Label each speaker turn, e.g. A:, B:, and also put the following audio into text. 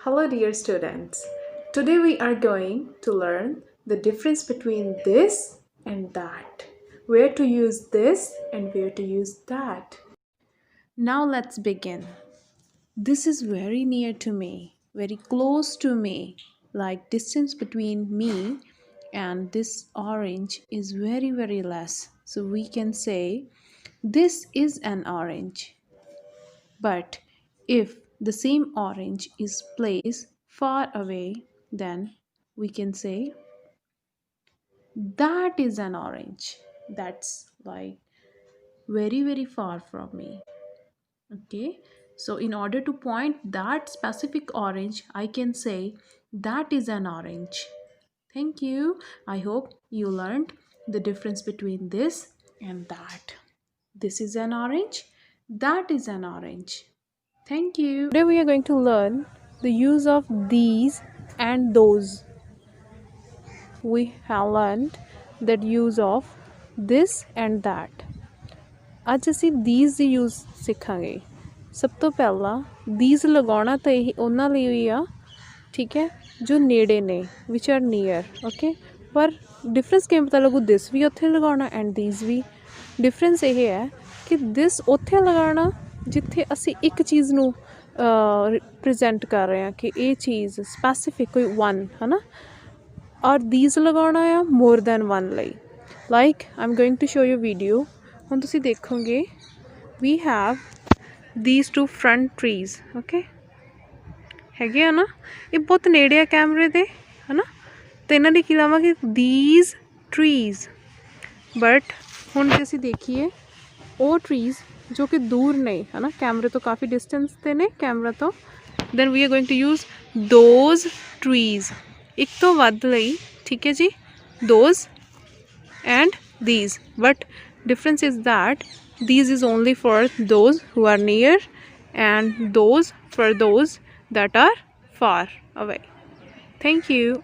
A: Hello dear students. Today we are going to learn the difference between this and that. Where to use this and where to use that. Now let's begin. This is very near to me, very close to me. Like distance between me and this orange is very less. So we can say this is an orange. But if the same orange is placed far away, then we can say that is an orange. That's like very far from me. Okay, so in order to point that specific orange, I can say that is an orange. Thank you. I hope you learned the difference between this and that. This is an orange, that is an orange. Thank you. Today we are going to learn the use of these and those. We have learned that use of this and that. ਅੱਜ ਅਸੀਂ these the use ਸਿੱਖਾਂਗੇ। ਸਭ ਤੋਂ ਪਹਿਲਾਂ these ਲਗਾਉਣਾ ਤਾਂ ਇਹ ਉਹਨਾਂ ਲਈ ਹੀ ਆ, ਠੀਕ ਹੈ, ਜੋ ਨੇੜੇ ਨੇ, which are near, okay? ਪਰ ਡਿਫਰੈਂਸ ਕਿਵੇਂ ਪਤਾ ਲੱਗੂ? this ਵੀ ਉੱਥੇ ਲਗਾਉਣਾ and these ਵੀ। ਡਿਫਰੈਂਸ ਇਹ ਹੈ ਕਿ this ਉੱਥੇ ਲਗਾਉਣਾ ਜਿੱਥੇ ਅਸੀਂ ਇੱਕ ਚੀਜ਼ ਨੂੰ ਪ੍ਰੈਜ਼ੈਂਟ ਕਰ ਰਹੇ ਹਾਂ ਕਿ ਇਹ ਚੀਜ਼ ਸਪੈਸੀਫਿਕ ਕੋਈ ਵਨ ਹੈ ਨਾ, ਔਰ these ਲਗਾਉਣਾ ਆ ਮੋਰ ਦੈਨ ਵਨ ਲਈ। Like I am going to show you video. ਹੁਣ ਤੁਸੀਂ ਦੇਖੋਗੇ we have these two front trees, okay? ਹੈਗੇ ਆ ਨਾ, ਇਹ ਬਹੁਤ ਨੇੜੇ ਆ ਕੈਮਰੇ ਦੇ, ਹੈ ਨਾ, ਅਤੇ ਇਹਨਾਂ ਦੀ ਕੀ ਲਾਵਾਂਗੇ these trees। ਬਟ ਹੁਣ ਜੇ ਅਸੀਂ ਦੇਖੀਏ ਉਹ ਟਰੀਜ਼ ਜੋ ਕਿ ਦੂਰ ਨੇ, ਹੈ ਨਾ, ਕੈਮਰੇ ਤੋਂ ਕਾਫੀ ਡਿਸਟੈਂਸ 'ਤੇ ਨੇ ਕੈਮਰਾ ਤੋਂ, then we are going to use those trees. ਇੱਕ ਤੋਂ ਵੱਧ ਲਈ, ਠੀਕ ਹੈ ਜੀ, those and these, but difference is that these is only for those who are near and those for those that are far away. Thank you.